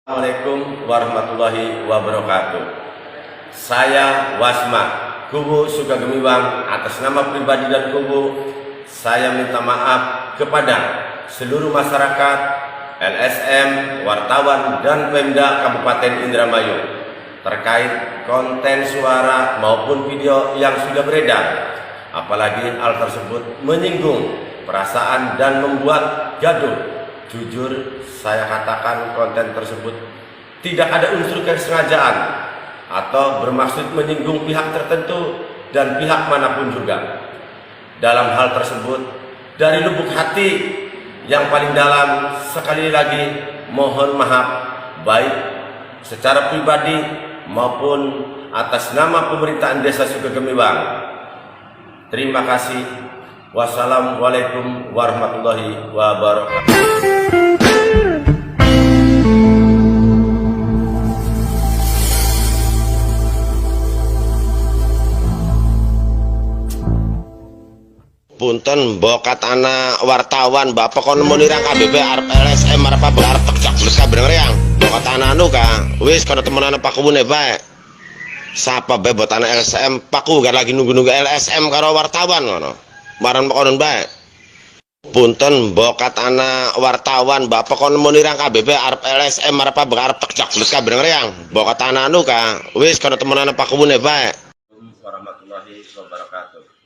Assalamualaikum warahmatullahi wabarakatuh. Saya Wasma, Kubu Sukagemiwang, atas nama pribadi dan Kubu, saya minta maaf kepada seluruh masyarakat, LSM, wartawan, dan Pemda Kabupaten Indramayu terkait konten suara maupun video yang sudah beredar. Apalagi hal tersebut menyinggung perasaan dan membuat gaduh. Jujur, saya katakan konten tersebut tidak ada unsur kesengajaan atau bermaksud menyinggung pihak tertentu dan pihak manapun juga. Dalam hal tersebut, dari lubuk hati yang paling dalam, sekali lagi mohon maaf, baik secara pribadi maupun atas nama pemerintahan Desa Sukagemiwang. Terima kasih. Wassalamualaikum warahmatullahi wabarakatuh. Punten bokat anak wartawan bapak kon menirang KBB arep LSM arep apa arep tekjak wis kabar yang bokat anak anu ka wis kono temenan Pak Kubune bae sapa bae bot anak LSM Pakku gak lagi nunggu-nunggu LSM karo wartawan ngono maran konon bae. Punten bokat anak wartawan bapak kon menirang KBB arep LSM arep apa arep tekjak wis kabar yang bokat anak anu ka wis kono temenan Pak Kubune bae. Warahmatullahi wabarakatuh.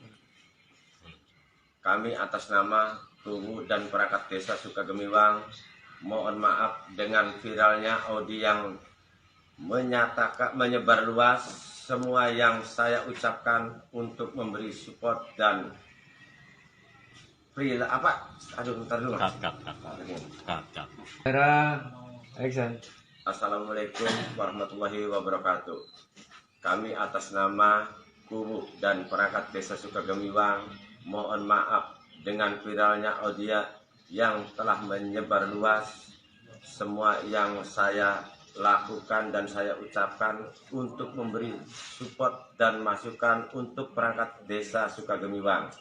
Kami atas nama Kubu dan perangkat Desa Sukagemiwang mohon maaf dengan viralnya audio yang menyatakan menyebar luas. Semua yang saya ucapkan untuk memberi support dan Assalamualaikum warahmatullahi wabarakatuh. Kami atas nama Kubu dan perangkat Desa Sukagemiwang mohon maaf dengan viralnya audio yang telah menyebar luas. Semua yang saya lakukan dan saya ucapkan untuk memberi support dan masukan untuk perangkat Desa Sukagemiwang.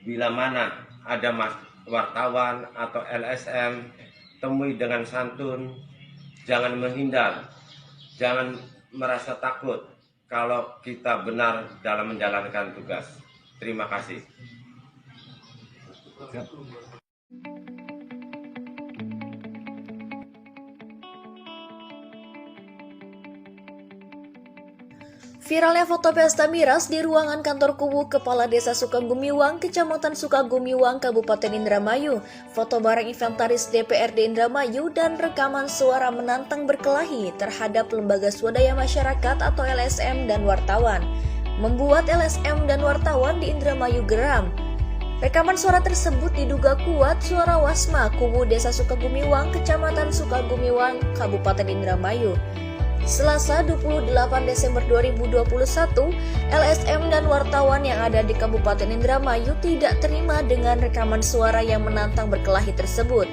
Bila mana ada wartawan atau LSM, temui dengan santun, jangan menghindar, jangan merasa takut kalau kita benar dalam menjalankan tugas. Terima kasih. Viralnya foto pesta miras di ruangan kantor Kubu Kepala Desa Sukagemiwang, Kecamatan Sukagemiwang, Kabupaten Indramayu. Foto barang inventaris DPRD Indramayu dan rekaman suara menantang berkelahi terhadap lembaga swadaya masyarakat atau LSM dan wartawan membuat LSM dan wartawan di Indramayu geram. Rekaman suara tersebut diduga kuat suara Wasma Kubu Desa Sukagemiwang, Kecamatan Sukagemiwang, Kabupaten Indramayu. Selasa 28 Desember 2021, LSM dan wartawan yang ada di Kabupaten Indramayu tidak terima dengan rekaman suara yang menantang berkelahi tersebut.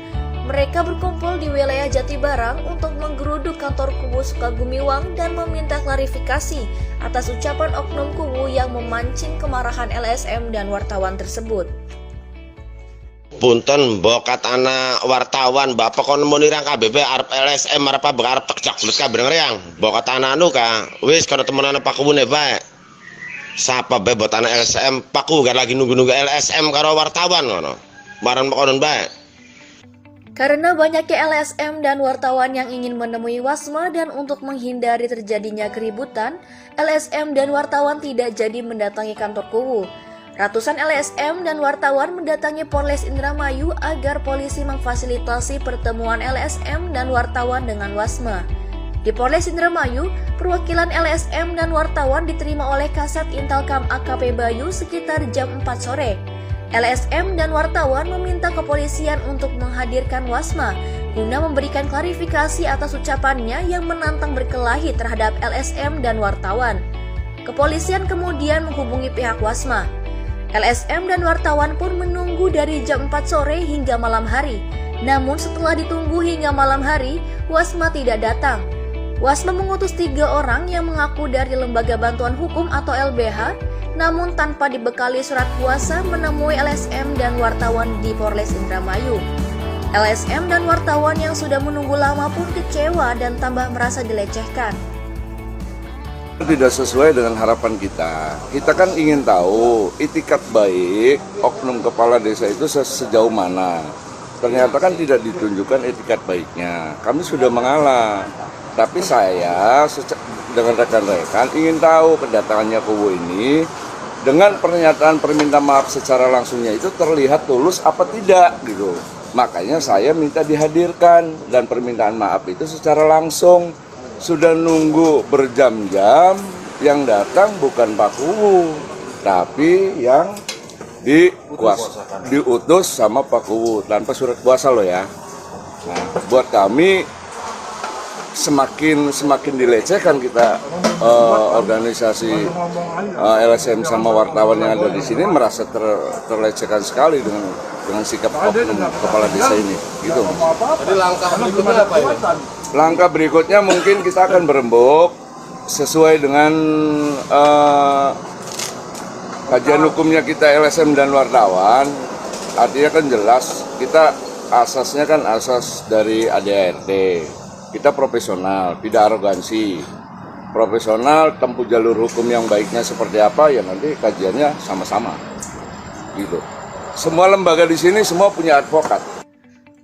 Mereka berkumpul di wilayah Jatibarang untuk menggeruduk kantor Kubu Sukagemiwang dan meminta klarifikasi atas ucapan oknum Kubu yang memancing kemarahan LSM dan wartawan tersebut. Punten bokat anak wartawan bapak kon menirang KBB arep LSM arep apa arep tekjak wis kabar yang bokat anak anu ka wis kono temenan Pak Kubune bae sapa bae bot anak LSM Pakku gak lagi nunggu-nunggu LSM karo wartawan ngono maran konon bae. Karena banyaknya LSM dan wartawan yang ingin menemui Wasma dan untuk menghindari terjadinya keributan, LSM dan wartawan tidak jadi mendatangi kantor Kubu. Ratusan LSM dan wartawan mendatangi Polres Indramayu agar polisi memfasilitasi pertemuan LSM dan wartawan dengan Wasma. Di Polres Indramayu, perwakilan LSM dan wartawan diterima oleh Kasat Intelkam AKP Bayu sekitar jam 4 sore. LSM dan wartawan meminta kepolisian untuk menghadirkan Wasma guna memberikan klarifikasi atas ucapannya yang menantang berkelahi terhadap LSM dan wartawan. Kepolisian kemudian menghubungi pihak Wasma. LSM dan wartawan pun menunggu dari jam 4 sore hingga malam hari. Namun setelah ditunggu hingga malam hari, Wasma tidak datang. Wasma mengutus 3 orang yang mengaku dari Lembaga Bantuan Hukum atau LBH namun tanpa dibekali surat kuasa menemui LSM dan wartawan di Polres Indramayu. LSM dan wartawan yang sudah menunggu lama pun kecewa dan tambah merasa dilecehkan. Tidak sesuai dengan harapan kita. Kita kan ingin tahu itikat baik oknum kepala desa itu sejauh mana. Ternyata kan tidak ditunjukkan itikat baiknya. Kami sudah mengalah. Tapi saya dengan rekan-rekan ingin tahu kedatangannya Kubu ini dengan pernyataan permintaan maaf secara langsungnya itu terlihat tulus apa tidak gitu. Makanya saya minta dihadirkan dan permintaan maaf itu secara langsung. Sudah nunggu berjam-jam, yang datang bukan Pak Kuwu, tapi yang diutus sama Pak Kuwu tanpa surat kuasa loh ya. Nah, buat kami semakin dilecehkan kita organisasi LSM sama wartawan yang ada di sini merasa terlecehkan sekali dengan sikap oknum kepala desa ini. Gitu. Jadi langkah berikutnya apa ini? Langkah berikutnya mungkin kita akan berembuk sesuai dengan kajian hukumnya kita LSM dan wartawan. Artinya kan jelas kita asasnya kan asas dari ADART. Kita profesional, tidak arogansi. Profesional, tempuh jalur hukum yang baiknya seperti apa ya nanti kajiannya sama-sama. Gitu. Semua lembaga di sini semua punya advokat.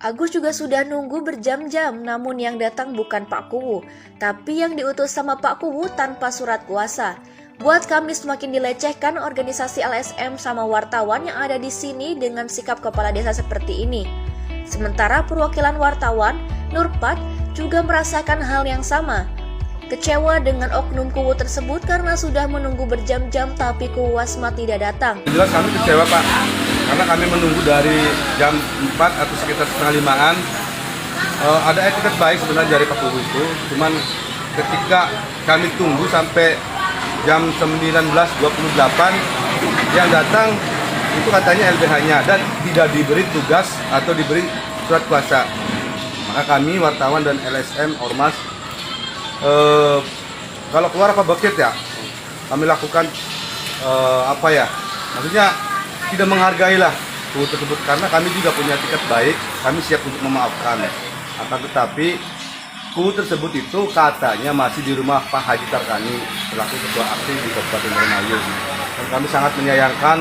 Agus juga sudah nunggu berjam-jam, namun yang datang bukan Pak Kuwu, tapi yang diutus sama Pak Kuwu tanpa surat kuasa. Buat kami semakin dilecehkan organisasi LSM sama wartawan yang ada di sini dengan sikap kepala desa seperti ini. Sementara perwakilan wartawan, Nurpat, juga merasakan hal yang sama. Kecewa dengan oknum Kuwu tersebut karena sudah menunggu berjam-jam tapi Kuwu Wasma tidak datang. Jelas kami kecewa Pak, karena kami menunggu dari jam 4 atau sekitar setengah 5-an. Ada etiket baik sebenarnya dari Pak Kuwu itu, cuman ketika kami tunggu sampai jam 19.28 yang datang itu katanya LBH-nya dan tidak diberi tugas atau diberi surat kuasa. Maka kami wartawan dan LSM Ormas kalau keluar apa bucket ya kami lakukan maksudnya tidak menghargai lah Kuwu tersebut karena kami juga punya etiket baik, kami siap untuk memaafkan. Akan tetapi Kuwu tersebut itu katanya masih di rumah Pak Haji Tarkani selaku ketua aksi di Kabupaten Indramayu dan kami sangat menyayangkan.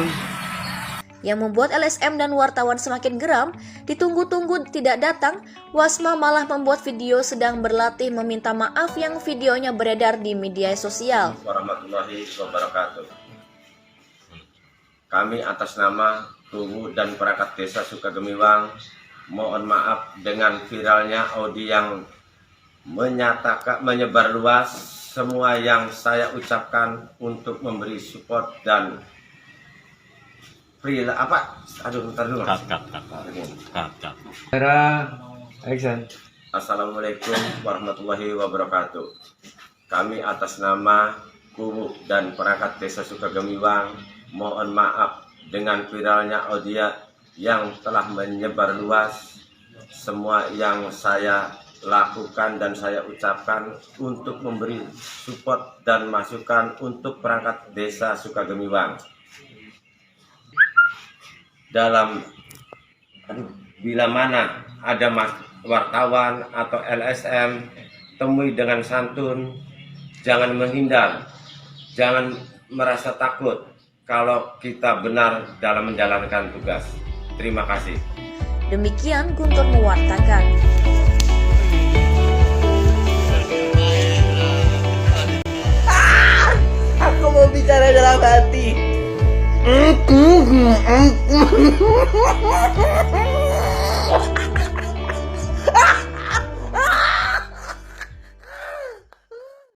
Yang membuat LSM dan wartawan semakin geram, ditunggu-tunggu tidak datang, Wasma malah membuat video sedang berlatih meminta maaf yang videonya beredar di media sosial. Warahmatullahi wabarakatuh. Kami atas nama Kuwu dan perangkat desa Sukagemiwang mohon maaf dengan viralnya audio yang menyebar luas. Semua yang saya ucapkan untuk memberi support dan Assalamualaikum warahmatullahi wabarakatuh. Kami atas nama Kuwu dan perangkat desa Sukagemiwang mohon maaf dengan viralnya audio yang telah menyebar luas. Semua yang saya lakukan dan saya ucapkan untuk memberi support dan masukan untuk perangkat desa Sukagemiwang. Bila mana ada wartawan atau LSM, temui dengan santun, jangan menghindar, jangan merasa takut kalau kita benar dalam menjalankan tugas. Terima kasih. Demikian Guntur mewartakan. Aku mau bicara dalam hati.